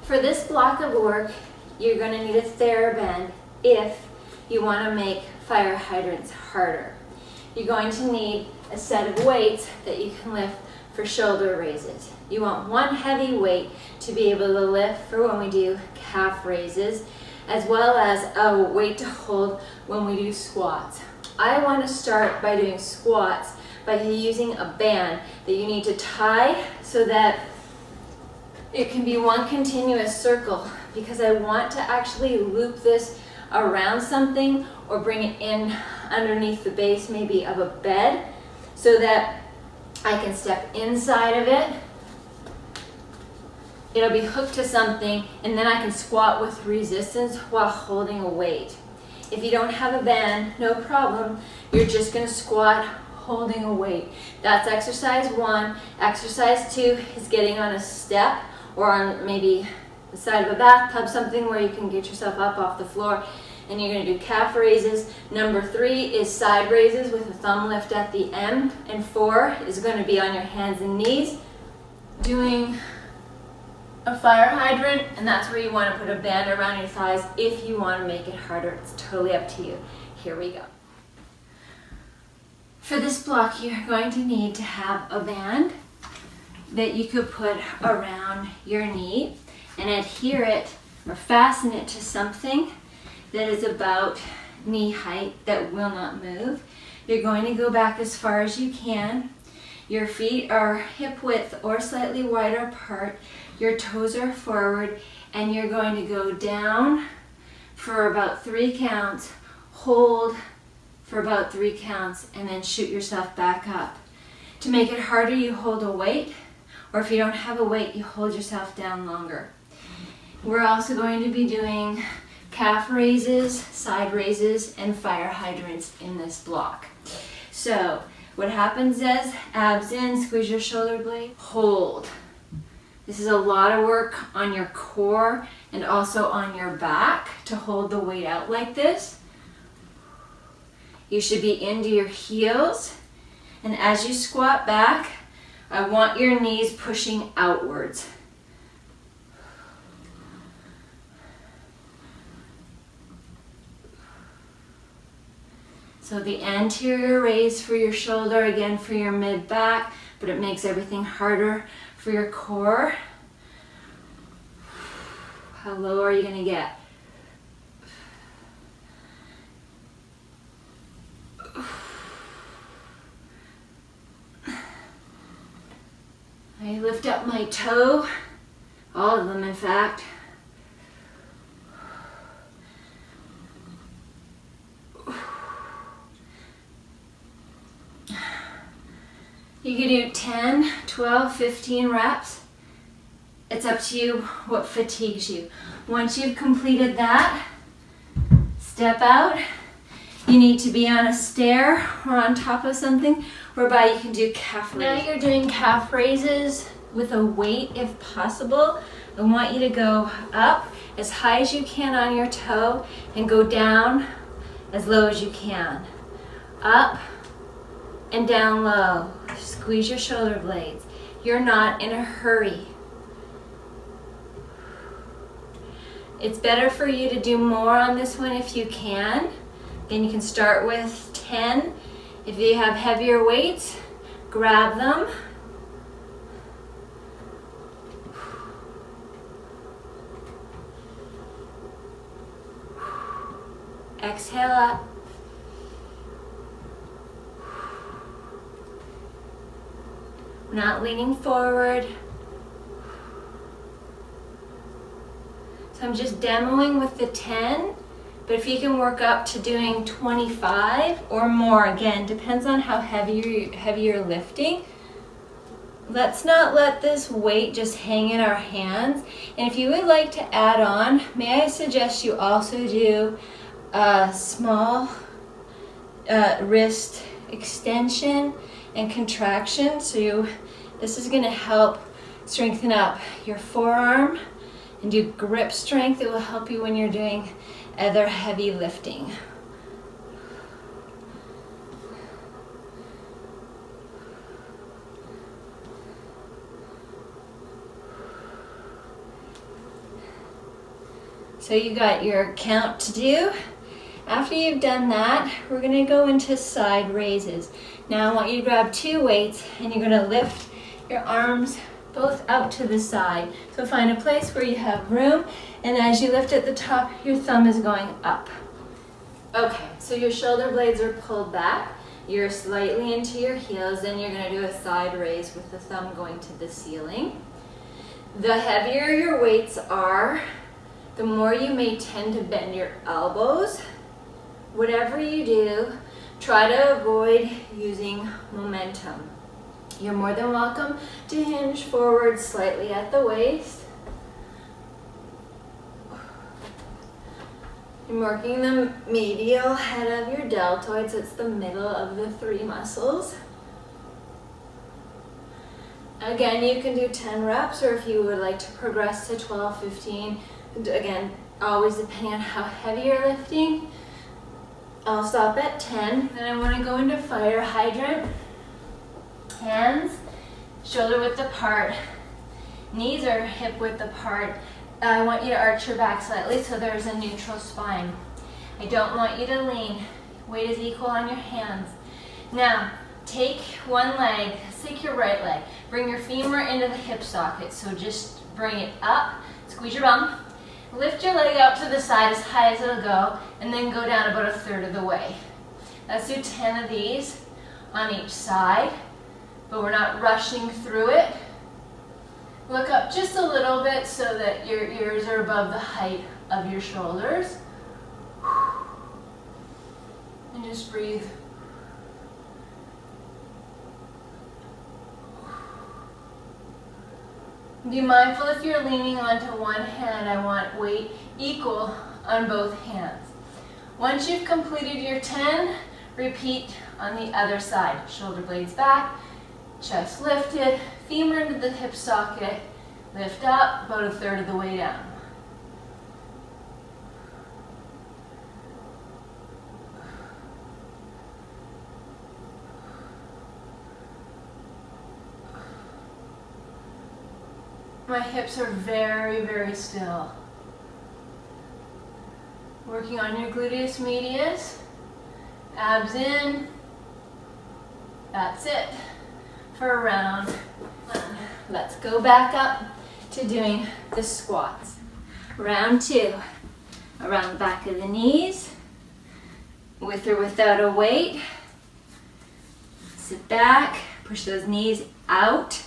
For this block of work, you're going to need a TheraBand if you want to make fire hydrants harder. You're going to need a set of weights that you can lift for shoulder raises. You want one heavy weight to be able to lift for when we do calf raises, as well as a weight to hold when we do squats. I want to start by doing squats by using a band that you need to tie so that it can be one continuous circle, because I want to actually loop this around something or bring it in underneath the base maybe of a bed so that I can step inside of it. It'll be hooked to something, and then I can squat with resistance while holding a weight. If you don't have a band, no problem. You're just going to squat holding a weight. That's exercise 1. Exercise 2 is getting on a step or on maybe the side of a bathtub, something where you can get yourself up off the floor, and you're going to do calf raises. Number 3 is side raises with a thumb lift at the end, and 4 is going to be on your hands and knees doing a fire hydrant, and that's where you want to put a band around your thighs if you want to make it harder. It's totally up to you. Here we go. For this block, you're going to need to have a band that you could put around your knee and adhere it or fasten it to something that is about knee height that will not move. You're going to go back as far as you can. Your feet are hip width or slightly wider apart. Your toes are forward, and you're going to go down for about 3 counts, hold for about 3 counts, and then shoot yourself back up. To make it harder, you hold a weight, or if you don't have a weight, you hold yourself down longer. We're also going to be doing calf raises, side raises, and fire hydrants in this block. So what happens is abs in, squeeze your shoulder blade, hold. This is a lot of work on your core and also on your back to hold the weight out like this. You should be into your heels, and as you squat back, I want your knees pushing outwards. So the anterior raise for your shoulder, again for your mid-back, but it makes everything harder for your core. How low are you going to get? I lift up my toe, all of them in fact. You can do 10, 12, 15 reps. It's up to you what fatigues you. Once you've completed that, step out. You need to be on a stair or on top of something whereby you can do calf raises. Now you're doing calf raises with a weight if possible. I want you to go up as high as you can on your toe and go down as low as you can. Up and down low. Squeeze your shoulder blades. You're not in a hurry. It's better for you to do more on this one if you can. Then you can start with 10. If you have heavier weights, grab them. Exhale up. Not leaning forward. So I'm just demoing with the 10, but if you can work up to doing 25 or more, again, depends on how heavy you're lifting. Let's not let this weight just hang in our hands. And if you would like to add on, may I suggest you also do a small wrist extension and contraction. So this is going to help strengthen up your forearm and do grip strength. It will help you when you're doing other heavy lifting. So you got your count to do. After you've done that, we're gonna go into side raises. Now I want you to grab 2 weights and you're gonna lift your arms both out to the side. So find a place where you have room, and as you lift at the top, your thumb is going up. Okay, so your shoulder blades are pulled back. You're slightly into your heels, and you're gonna do a side raise with the thumb going to the ceiling. The heavier your weights are, the more you may tend to bend your elbows. Whatever you do, try to avoid using momentum. You're more than welcome to hinge forward slightly at the waist. You're working the medial head of your deltoids. It's the middle of the 3 muscles. Again, you can do 10 reps, or if you would like to progress to 12, 15, again, always depending on how heavy you're lifting. I'll stop at 10. Then I want to go into fire hydrant. Hands shoulder width apart. Knees are hip width apart. I want you to arch your back slightly so there's a neutral spine. I don't want you to lean. Weight is equal on your hands. Now, take one leg, take your right leg. Bring your femur into the hip socket. So just bring it up, squeeze your bum. Lift your leg out to the side as high as it'll go, and then go down about 1/3 of the way. Let's do 10 of these on each side, but we're not rushing through it. Look up just a little bit so that your ears are above the height of your shoulders. And just breathe. Be mindful if you're leaning onto one hand, I want weight equal on both hands. Once you've completed your 10, repeat on the other side. Shoulder blades back, chest lifted, femur into the hip socket, lift up about 1/3 of the way down. My hips are very, very still. Working on your gluteus medius, abs in. That's it for round 1. Let's go back up to doing the squats. Round 2, around the back of the knees, with or without a weight. Sit back, push those knees out,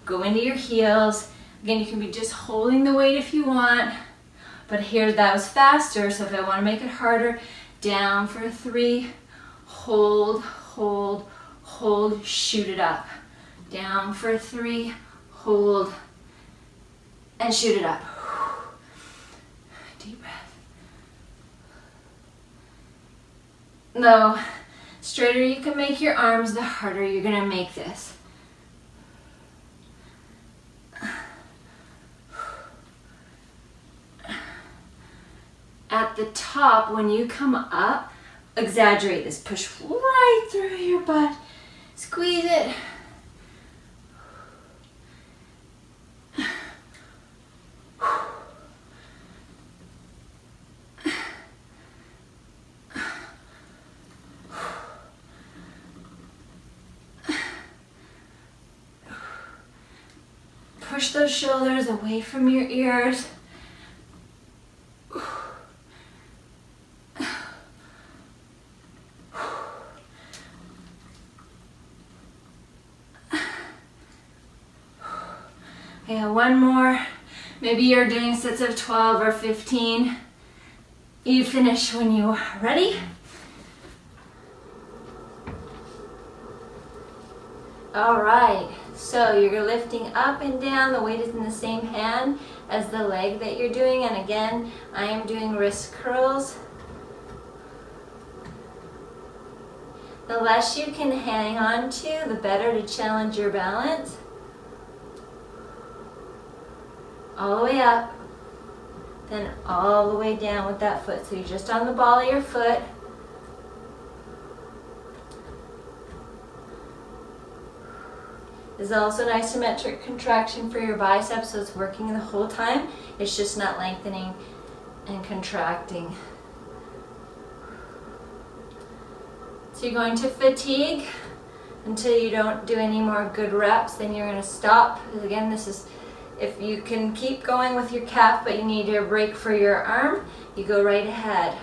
go into your heels. Again, you can be just holding the weight if you want, but here that was faster, so if I want to make it harder, down for 3, hold, hold, hold, shoot it up. Down for 3, hold, and shoot it up. Deep breath. The straighter you can make your arms, the harder you're going to make this. At the top, when you come up, exaggerate this. Push right through your butt. Squeeze it. Push those shoulders away from your ears. Okay, one more. Maybe you're doing sets of 12 or 15. You finish when you are ready. All right, so you're lifting up and down. The weight is in the same hand as the leg that you're doing. And again, I am doing wrist curls. The less you can hang on to, the better to challenge your balance. All the way up, then all the way down with that foot. So you're just on the ball of your foot. This is also an isometric contraction for your biceps, so it's working the whole time. It's just not lengthening and contracting. So you're going to fatigue until you don't do any more good reps, then you're going to stop. Again, this is, if you can keep going with your calf but you need a break for your arm, you go right ahead.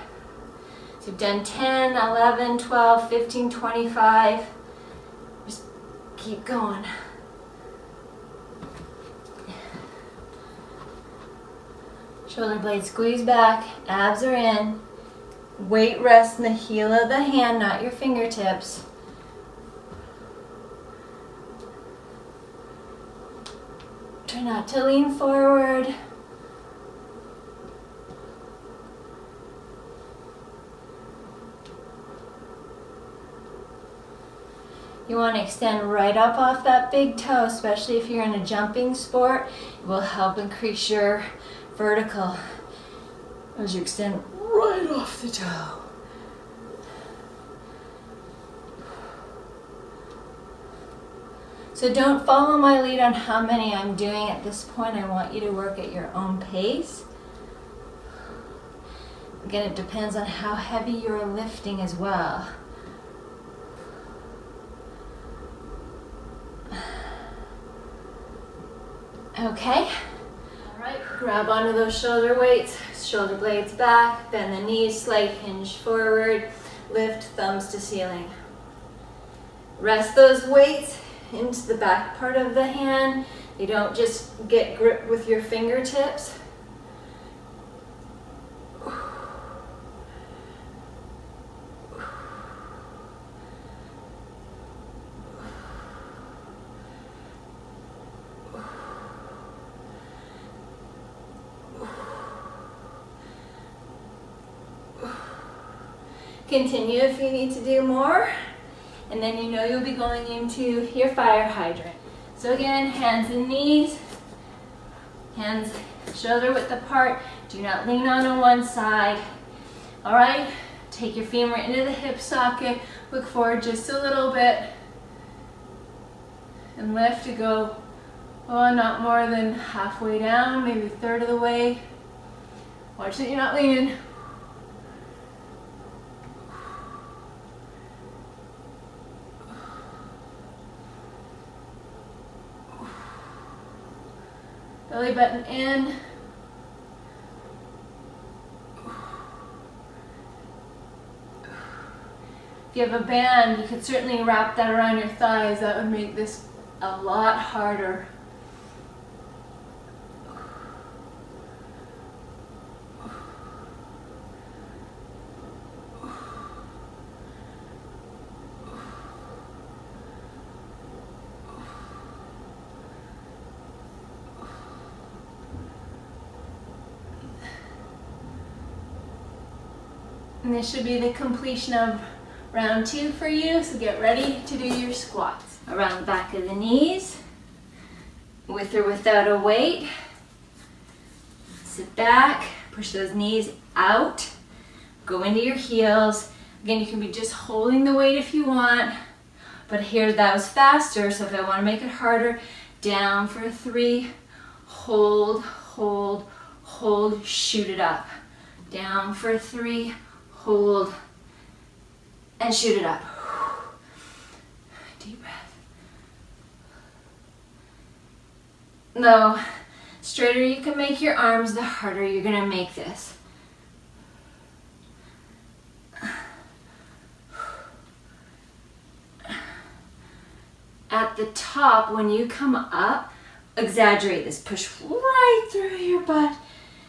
So you've done 10, 11, 12, 15, 25. Just keep going. Shoulder blades squeeze back, abs are in. Weight rests in the heel of the hand, not your fingertips. Try not to lean forward. You want to extend right up off that big toe, especially if you're in a jumping sport. It will help increase your vertical as you extend right off the toe. So don't follow my lead on how many I'm doing at this point. I want you to work at your own pace. Again, it depends on how heavy you're lifting as well. Okay. All right, grab onto those shoulder weights, shoulder blades back, bend the knees, slight hinge forward, lift thumbs to ceiling. Rest those weights into the back part of the hand. You don't just get grip with your fingertips. Continue if you need to do more, and then you know you'll be going into your fire hydrant. So again, hands and knees, hands shoulder width apart. Do not lean on one side. All right, take your femur into the hip socket, look forward just a little bit, and lift to go, oh, not more than halfway down, maybe a third of the way. Watch that you're not leaning. Belly button in. If you have a band, you could certainly wrap that around your thighs. That would make this a lot harder. And this should be the completion of round 2 for you, so get ready to do your squats. Around the back of the knees, with or without a weight. Sit back, push those knees out, go into your heels. Again, you can be just holding the weight if you want, but here that was faster, so if I want to make it harder, down for 3, hold, hold, hold, shoot it up. Down for 3, hold, and shoot it up. Deep breath. The straighter you can make your arms, the harder you're going to make this. At the top, when you come up, exaggerate this. Push right through your butt.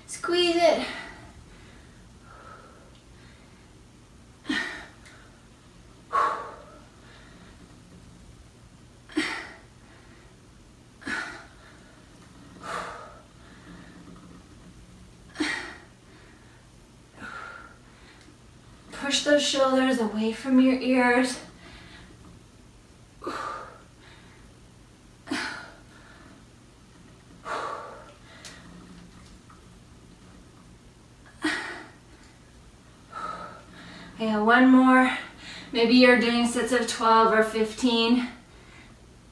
Squeeze it. Push those shoulders away from your ears. Okay, one more. Maybe you're doing sets of 12 or 15.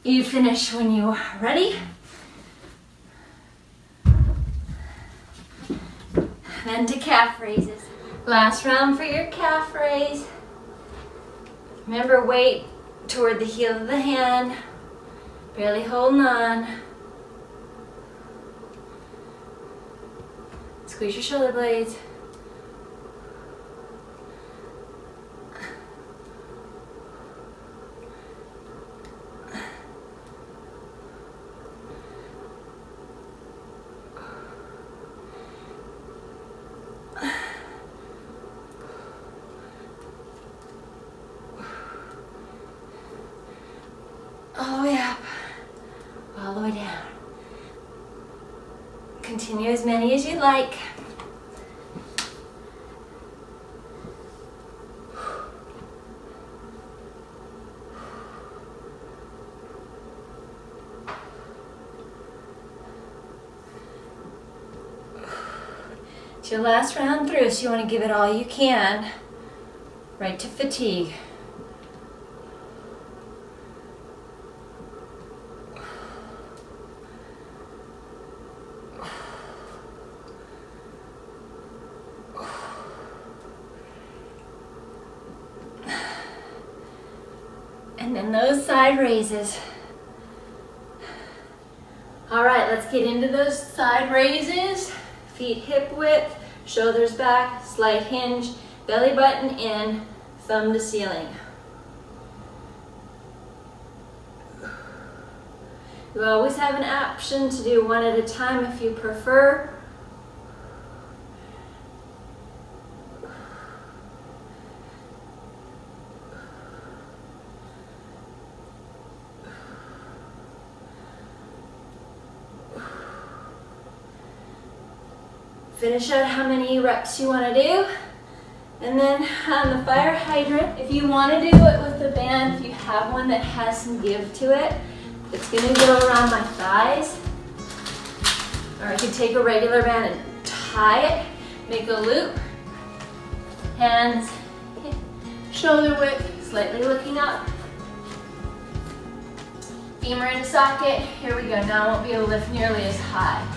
You finish when you are ready. Then to calf raises. Last round for your calf raise. Remember, weight toward the heel of the hand. Barely holding on. Squeeze your shoulder blades. All the way up, all the way down. Continue as many as you'd like. It's your last round through, so you want to give it all you can, right to fatigue. And then those side raises. All right, let's get into those side raises. Feet hip width, shoulders back, slight hinge, belly button in, thumb to ceiling. You always have an option to do one at a time if you prefer. Finish out how many reps you want to do. And then on the fire hydrant, if you want to do it with the band, if you have one that has some give to it, it's going to go around my thighs. Or I could take a regular band and tie it, make a loop. Hands, shoulder width, slightly looking up. Femur in socket. Here we go. Now I won't be able to lift nearly as high.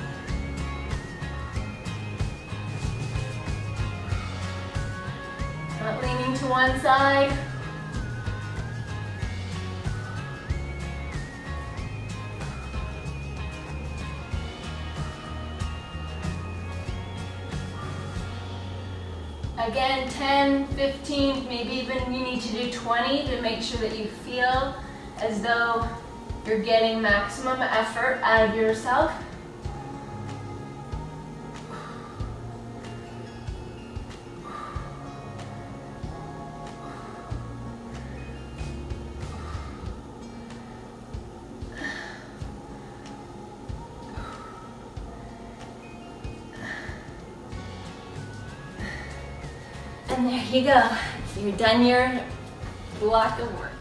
Not leaning to one side. Again, 10, 15, maybe even you need to do 20 to make sure that you feel as though you're getting maximum effort out of yourself. And there you go. You're done your block of work.